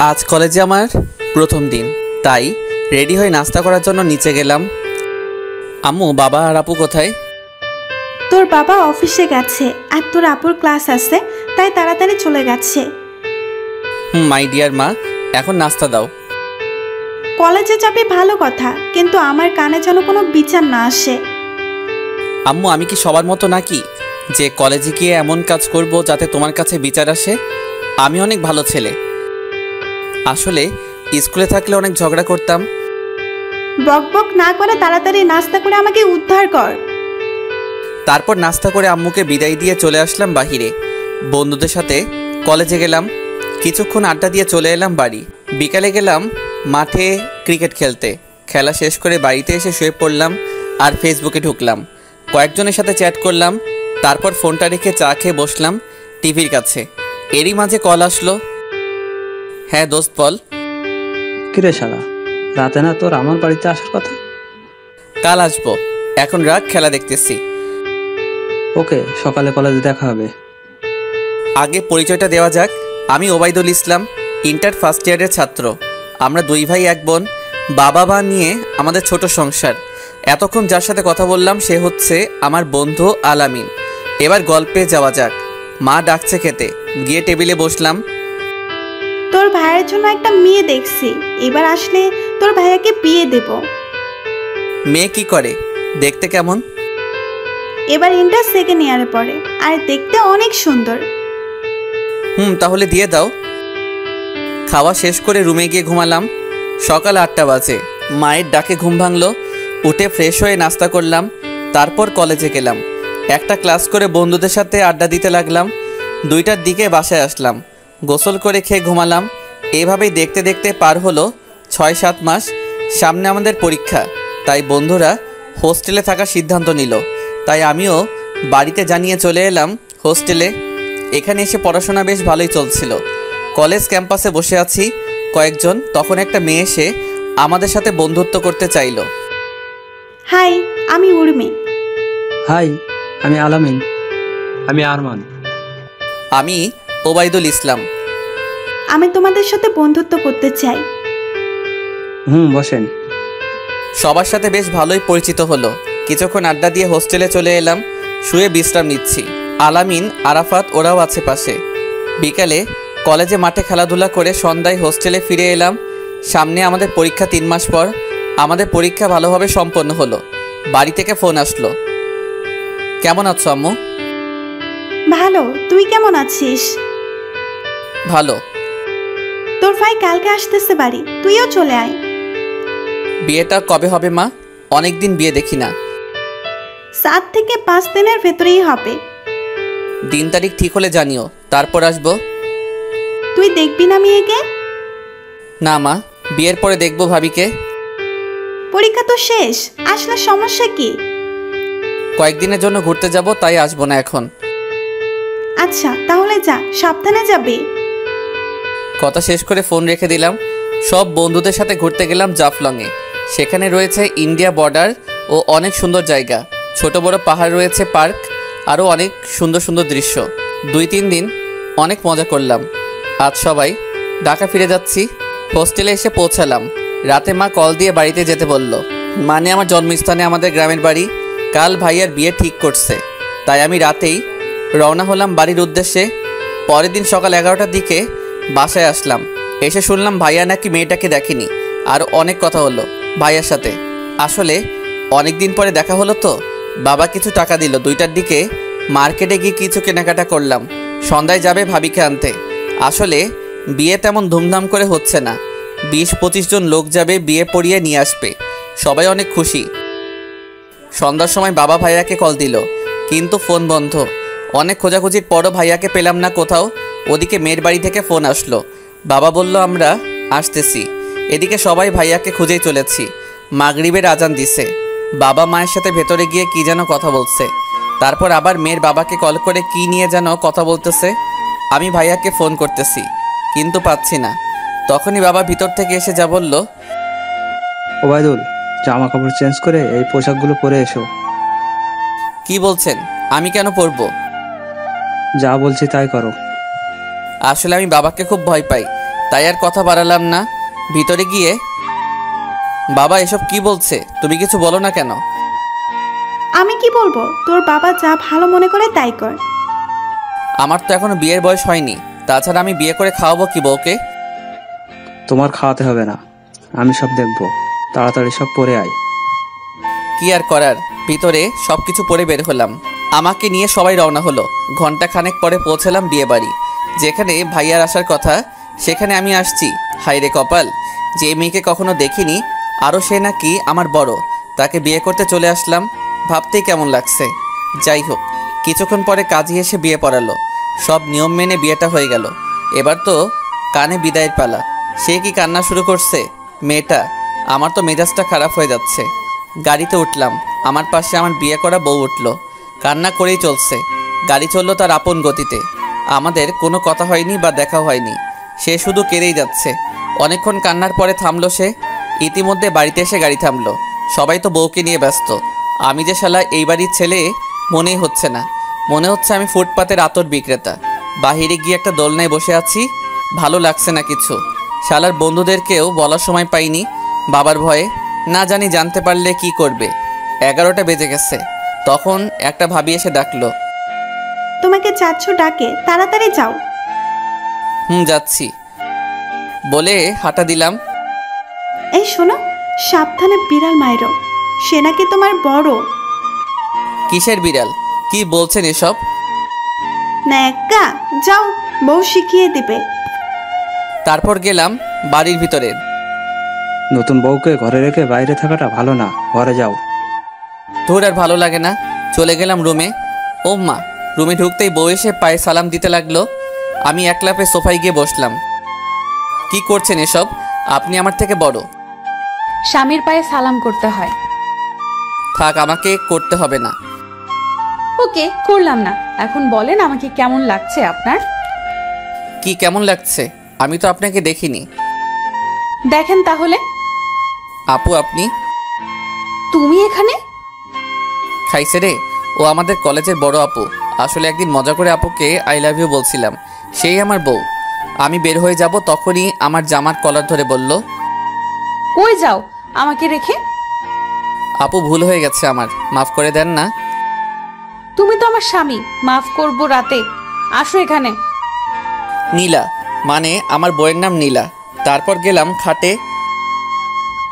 আজ কলেজে আমার প্রথম দিন, তাই রেডি হয়ে নাস্তা করার জন্য নিচে গেলাম। আম্মু, বাবা আর আপু কোথায়? তোর বাবা অফিসে গেছে আর তোর আপুর ক্লাস আছে, তাই তাড়াতাড়ি চলে গেছে। মাই ডিয়ার মা, এখন নাস্তা দাও। কলেজে যাবে ভালো কথা, কিন্তু আমার কানে যেন কোনো বিচার না আসে। আম্মু, আমি কি সবার মতো নাকি যে কলেজে গিয়ে এমন কাজ করব যাতে তোমার কাছে বিচার আসে? আমি অনেক ভালো ছেলে। আসলে স্কুলে থাকলে অনেক ঝগড়া করতাম। বক বক না করে তাড়াতাড়ি নাস্তা করে আমাকে উদ্ধার কর। তারপর নাস্তা করে আম্মুকে বিদায় দিয়ে চলে আসলাম বাহিরে। বন্ধুদের সাথে কলেজে গেলাম, কিছুক্ষণ আড্ডা দিয়ে চলে এলাম বাড়ি। বিকালে গেলাম মাঠে ক্রিকেট খেলতে। খেলা শেষ করে বাড়িতে এসে শুয়ে পড়লাম আর ফেসবুকে ঢুকলাম। কয়েকজনের সাথে চ্যাট করলাম, তারপর ফোনটা রেখে চা খেয়ে বসলাম টিভির কাছে। এরই মাঝে কল আসলো। হ্যাঁ দোস্ত, বল। কিরে শালা, রাতে না তোর আমার বাড়িতে আসার কথা? কাল আসবো, এখন রাত, খেলা দেখতেছি। ওকে, সকালে কলেজে দেখা হবে। আগে পরিচয়টা দেওয়া যাক। আমি ওবায়দুল ইসলাম, ইন্টার ফার্স্ট ইয়ারের ছাত্র। আমরা দুই ভাই এক বোন। বাবা মা নিয়ে আমাদের ছোট সংসার। এতক্ষণ যার সাথে কথা বললাম সে হচ্ছে আমার বন্ধু আলামিন। এবার গল্পে যাওয়া যাক। মা ডাকছে খেতে, গিয়ে টেবিলে বসলাম। তোর ভাইয়ের জন্য একটা মেয়ে দেখছি, এবার আসলে তোর ভাইয়াকে বিয়ে দেব। মেয়ে কি করে, দেখতে কেমন? এবার ইন্টার সেকেন্ড ইয়ারে পড়ে আর দেখতে অনেক সুন্দর। তাহলে দিয়ে দাও। খাওয়া শেষ করে রুমে গিয়ে ঘুমালাম। সকাল 8টা বাজে। মায়ের ডাকে ঘুম ভাঙলো। উঠে ফ্রেশ হয়ে নাস্তা করলাম, তারপর কলেজে গেলাম। একটা ক্লাস করে বন্ধুদের সাথে আড্ডা দিতে লাগলাম। 2টার দিকে বাসায় আসলাম, গোসল করে খেয়ে ঘুমালাম। এভাবেই দেখতে দেখতে পার হলো 6-7 মাস। সামনে আমাদের পরীক্ষা, তাই বন্ধুরা হোস্টেলে থাকার সিদ্ধান্ত নিল। তাই আমিও বাড়িতে জানিয়ে চলে এলাম হোস্টেলে। এখানে এসে পড়াশোনা বেশ ভালোই চলছিল। কলেজ ক্যাম্পাসে বসে আছি কয়েকজন, তখন একটা মেয়ে এসে আমাদের সাথে বন্ধুত্ব করতে চাইল। হাই, আমি উর্মি। হাই, আমি আলামিন। আমি আরমান। আমি ওবায়দুল ইসলাম। আমি তোমাদের সাথে বন্ধুত্ব করতে চাই। বসেন। সবার সাথে বেশ ভালোই পরিচিত হলো। কিছুক্ষণ আড্ডা দিয়ে হোস্টেলে চলে এলাম। শুয়ে বিশ্রাম নিচ্ছি। আলামিন, আরাফাত ওরাও আছে পাশে। বিকালে কলেজে মাঠে খেলাধুলা করে সন্ধ্যায় হোস্টেলে ফিরে এলাম। সামনে আমাদের পরীক্ষা 3 মাস পর। আমাদের পরীক্ষা ভালোভাবে সম্পন্ন হলো। বাড়ি থেকে ফোন আসলো। কেমন আছো আম্মু? ভালো, তুই কেমন আছিস? ভালো। তোর ভাই কালকে আসতেছে বাড়ি, তুইও চলে আয়। বিয়েটা কবে হবে মা? অনেকদিন বিয়ে দেখি না। 7 থেকে 5 দিনের ভেতরেই হবে। দিন তারিখ ঠিক হলে জানিও, তারপর আসবো। তুই দেখবি না মেয়েকে? না মা, বিয়ের পরে দেখবো ভাবিকে। পরীক্ষা তো শেষ, আসলে সমস্যা কি? কয়েকদিনের জন্য ঘুরতে যাব, তাই আসবো না এখন। আচ্ছা তাহলে যা, সাবধানে যাবি। কথা শেষ করে ফোন রেখে দিলাম। সব বন্ধুদের সাথে ঘুরতে গেলাম জাফলংয়ে। সেখানে রয়েছে ইন্ডিয়া বর্ডার ও অনেক সুন্দর জায়গা। ছোট বড় পাহাড় রয়েছে, পার্ক, আরও অনেক সুন্দর সুন্দর দৃশ্য। 2-3 দিন অনেক মজা করলাম। আজ সবাই ঢাকা ফিরে যাচ্ছি। হোস্টেলে এসে পৌঁছালাম। রাতে মা কল দিয়ে বাড়িতে যেতে বলল। মানে আমার জন্মস্থানে আমাদের গ্রামের বাড়ি। কাল ভাইয়ার বিয়ে ঠিক করছে, তাই আমি রাতেই রওনা হলাম বাড়ির উদ্দেশ্যে। পরের দিন সকাল 11টার দিকে বাসায় আসলাম। এসে শুনলাম ভাইয়া নাকি মেয়েটাকে দেখেনি। আর অনেক কথা হলো ভাইয়ার সাথে। আসলে অনেক দিন পরে দেখা হলো তো। বাবা কিছু টাকা দিল। 2টার দিকে মার্কেটে গিয়ে কিছু কেনাকাটা করলাম। সন্ধ্যায় যাবে ভাবিকে আনতে। আসলে বিয়ে তেমন ধুমধাম করে হচ্ছে না। 20-25 জন লোক যাবে, বিয়ে পড়িয়ে নিয়ে আসবে। সবাই অনেক খুশি। সন্ধ্যার সময় বাবা ভাইয়াকে কল দিল, কিন্তু ফোন বন্ধ। অনেক খোঁজাখুঁজির পরও ভাইয়াকে পেলাম না কোথাও। ওদিকে মেয়ের বাড়ি থেকে ফোন আসলো। বাবা বলল আমরা আসতেছি। এদিকে সবাই ভাইয়াকে খুঁজেই চলেছি। মাগরিবের আজান দিছে। বাবা মায়ের সাথে ভেতরে গিয়ে কি যেন কথা বলছে। তারপর আবার মেয়ের বাবাকে কল করে কি নিয়ে যেন কথা বলতেছে। আমি ভাইয়াকে ফোন করতেছি, কিন্তু পাচ্ছি না। তখনই বাবা ভিতর থেকে এসে যা বলল, ওবায়দুল, জামা কাপড় চেঞ্জ করে এই পোশাকগুলো পরে এসো। কি বলছেন? আমি কেন পরবো? যা বলছি তাই করো। আসলে আমি বাবাকে খুব ভয় পাই, তাই আর কথা বাড়ালাম না। ভিতরে গিয়ে, বাবা এসব কি বলছে, তুমি কিছু বলো না কেন? আমি কি বলবো? তোর বাবা যা ভালো মনে করে তাই কর। আমার তো এখনো বিয়ের বয়স হয়নি, তাছাড়া আমি বিয়ে করে খাওয়াবো কি বউকে? তোমার খাওয়াতে হবে না, আমি সব দেখবো। তাড়াতাড়ি সব পরে আয়। কি আর করার, ভিতরে সব কিছু পরে বের হলাম। আমাকে নিয়ে সবাই রওনা হলো। ঘন্টা খানেক পরে পৌঁছলাম বিয়ে বাড়ি। যেখানে ভাইয়ার আসার কথা সেখানে আমি আসছি। হায়রে কপাল, যে মেয়েকে কখনো দেখিনি, আরও সে নাকি আমার বড়, তাকে বিয়ে করতে চলে আসলাম। ভাবতেই কেমন লাগছে। যাই হোক, কিছুক্ষণ পরে কাজী এসে বিয়ে পড়ালো। সব নিয়ম মেনে বিয়েটা হয়ে গেল। এবার তো কানে বিদায়ের পালা। সে কি কান্না শুরু করছে মেয়েটা! আমার তো মেজাজটা খারাপ হয়ে যাচ্ছে। গাড়িতে উঠলাম, আমার পাশে আমার বিয়ে করা বউ উঠলো। কান্না করেই চলছে। গাড়ি চললো তার আপন গতিতে। আমাদের কোনো কথা হয়নি বা দেখা হয়নি। সে শুধু কেঁদেই যাচ্ছে। অনেকক্ষণ কান্নার পরে থামলো সে। ইতিমধ্যে বাড়িতে এসে গাড়ি থামলো। সবাই তো বউকে নিয়ে ব্যস্ত। আমি যে শালা এই বাড়ির ছেলে মনেই হচ্ছে না। মনে হচ্ছে আমি ফুটপাতের আতর বিক্রেতা। বাহিরে গিয়ে একটা দোলনায় বসে আছি, ভালো লাগছে না কিছু। শালার বন্ধুদেরকেও বলার সময় পাইনি বাবার ভয়ে। না জানি জানতে পারলে কি করবে। 11টা বেজে গেছে। তখন একটা ভাবি এসে ডাকলো। তোমাকে চাচ্ছু ডাকে, তাড়াতাড়ি যাও। যাচ্ছি বলে হাঁটা দিলাম। এই শোনো, সাবধানে বিড়াল মাইরো, সে নাকি তোমার বড়। কিসের বিড়াল? কি বলছেন এসব? ন্যাকা, যাও, বউ শিখিয়ে দিবে। তারপর গেলাম বাড়ির ভিতরে। নতুন বউকে ঘরে রেখে বাইরে থাকাটা ভালো না, ঘরে যাও। ধুর, আর ভালো লাগে না। চলে গেলাম রুমে। ও মা! রুমে ঢুকতেই বউ এসে পায়ে সালাম দিতে লাগলো। আমি একলাপে সোফায় গিয়ে বসলাম। কি করছেন এসব? আপনি আমার থেকে বড়। স্বামীর পায়ে সালাম করতে হয়। থাক, আমাকে করতে হবে না। ওকে, করলাম না। এখন বলেন আমাকে কেমন লাগছে আপনার? কি কেমন লাগছে? আমি তো আপনাকে দেখিনি। দেখেন তাহলে। আপু আপনি? তুমি এখানে? খাইছে রে, ও আমাদের কলেজের বড় আপু। আসলে একদিন মজা করে আপুকে আই লাভ ইউ বলছিলাম, সেই আমার বউ। আমি বের হয়ে যাব তখনই আমার জামার কলার ধরে বলল, কই যাও আমাকে রেখে? আপু ভুল হয়ে গেছে আমার, মাফ করে দেন না। তুমি তো আমার স্বামী, মাফ করব রাতে। আসো এখানে। নীলা, মানে আমার বউয়ের নাম নীলা। তারপর গেলাম খাটে।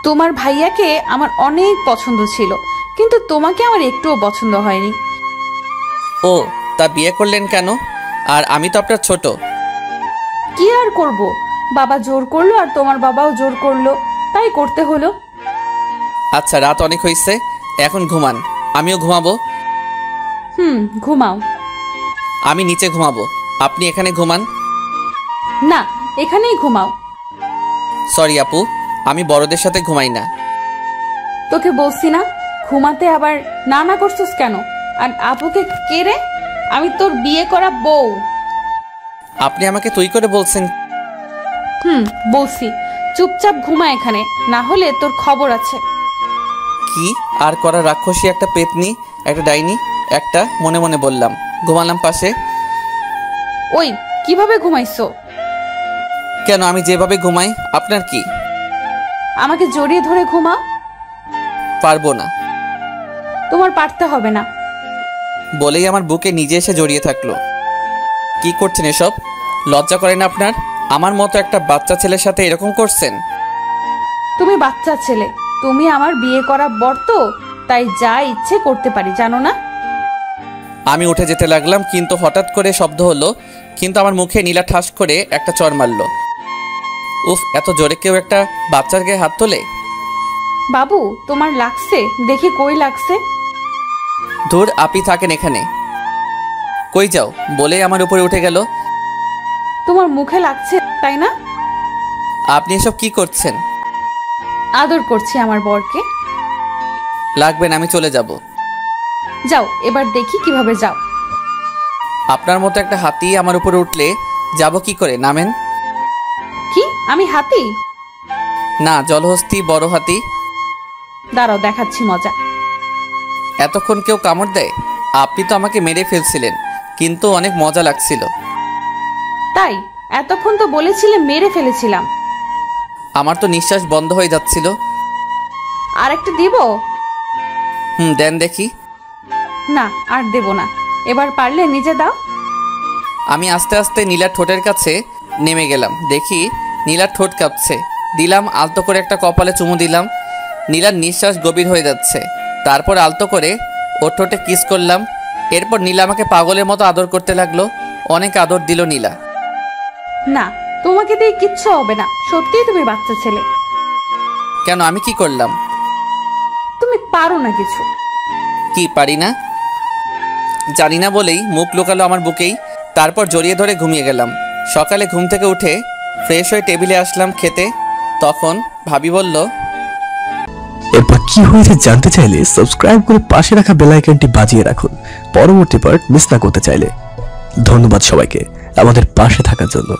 তোমার ভাইয়াকে আমার অনেক পছন্দ ছিল, কিন্তু তোমাকে আমার একটুও পছন্দ হয়নি। ও, তা বিয়ে করলেন কেন? আর আমি তো আপনার ছোট। কি আর করব, বাবা জোর করলো আর তোমার বাবাও জোর করলো, তাই করতে হলো। আচ্ছা, রাত অনেক হয়েছে, এখন ঘুমান। আমিও ঘুমাবো। ঘুমাও। আমি নিচে ঘুমাবো, আপনি এখানে ঘুমান। না, এখানেই ঘুমাও। সরি আপু, আমি বড়দের সাথে ঘুমাই না। তোকে বলছি না ঘুমাতে, আবার না না করছিস কেন? আর আপুকে কে রে? আমি তোর বিয়ে করা বউ। আপনি আমাকে তুই করে বলছেন? বলছি চুপচাপ ঘুমা এখানে, না হলে তোর খবর আছে। কি আর করা, রাক্ষসী একটা পেতনি, একটা ডাইনি একটা, মনে মনে বললাম। ঘুমালাম পাশে। ওই কিভাবে ঘুমাইছো? কেন, আমি যেভাবে ঘুমাই আপনার কি? আমাকে জড়িয়ে ধরে ঘুমাও। পারবো না। তোমার পারতে হবে না। বলেই আমার বুকে নিজে এসে জড়িয়ে থাকলো। কি করছেন এসব? লজ্জা করেন আপনার? আমার মতো একটা বাচ্চা ছেলের সাথে এরকম করছেন? তুমি বাচ্চা ছেলে, তুমি আমার বিয়ে করা বর, তো তাই যা ইচ্ছে করতে পারি, জানো না? আমি উঠে যেতে লাগলাম, কিন্তু হঠাৎ করে শব্দ হলো, কিন্তু আমার মুখে নীলা ঠাস করে একটা চড় মারল। উফ, এত জোরে কেউ একটা বাচ্চার গায়ে হাত তোলে? বাবু তোমার লাগছে? দেখি কই লাগছে। ধুর, আপনি থাকেন এখানে। কই যাও বলে আমার উপরে উঠে গেল। তোমার মুখে লাগছে তাই না? আপনি এসব কি করছেন? আদর করছি আমার বরকে। লাগবে না, আমি চলে যাব। যাও, এবার দেখি কিভাবে যাও। আপনার মতো একটা হাতি আমার উপরে উঠলে যাব কি করে? নামেন। কি আমি হাতি? না, জলহস্তি, বড় হাতি। দাঁড়াও, দেখাচ্ছি মজা। এতক্ষণ কেউ কামড় দেয়? আপনি তো আমাকে মেরে ফেলছিলেন, কিন্তু অনেক মজা লাগছিল। তাই এতক্ষণ তো বলেছিলে মেরে ফেলেছিলাম। আমার তো নিঃশ্বাস বন্ধ হয়ে যাচ্ছিল। আর একটা দিব? দেন দেখি। না, আর দেব না। এবার পারলে নিজে দাও। আমি আস্তে আস্তে নীলার ঠোঁটের কাছে নেমে গেলাম। দেখি নীলার ঠোঁট কাঁপছে। দিলাম আলতো করে একটা কপালে চুমু দিলাম। নীলার নিঃশ্বাস গভীর হয়ে যাচ্ছে। তারপর আলতো করে ওর ঠোঁটে কিস করলাম। এরপর নীলা আমাকে পাগলের মতো আদর করতে লাগলো। অনেক আদর দিল নীলা। না, তোমাকে দিয়ে কিচ্ছু হবে না। সত্যিই তুমি বাচ্চা ছেলে। কেন, আমি কি করলাম? তুমি পারো না কিছু। কি পারি না? জানি না বলেই মুখ লুকালো আমার বুকেই। তারপর জড়িয়ে ধরে ঘুমিয়ে গেলাম। সকালে ঘুম থেকে উঠে ফ্রেশ হয়ে টেবিলে আসলাম খেতে। তখন ভাবি বলল, এরপর কি হয়েছে জানতে চাইলে সাবস্ক্রাইব করে পাশে রাখা বেল আইকনটি বাজিয়ে রাখুন পরবর্তী পার্ট মিস না করতে চাইলে। ধন্যবাদ সবাইকে আমাদের পাশে থাকার জন্য।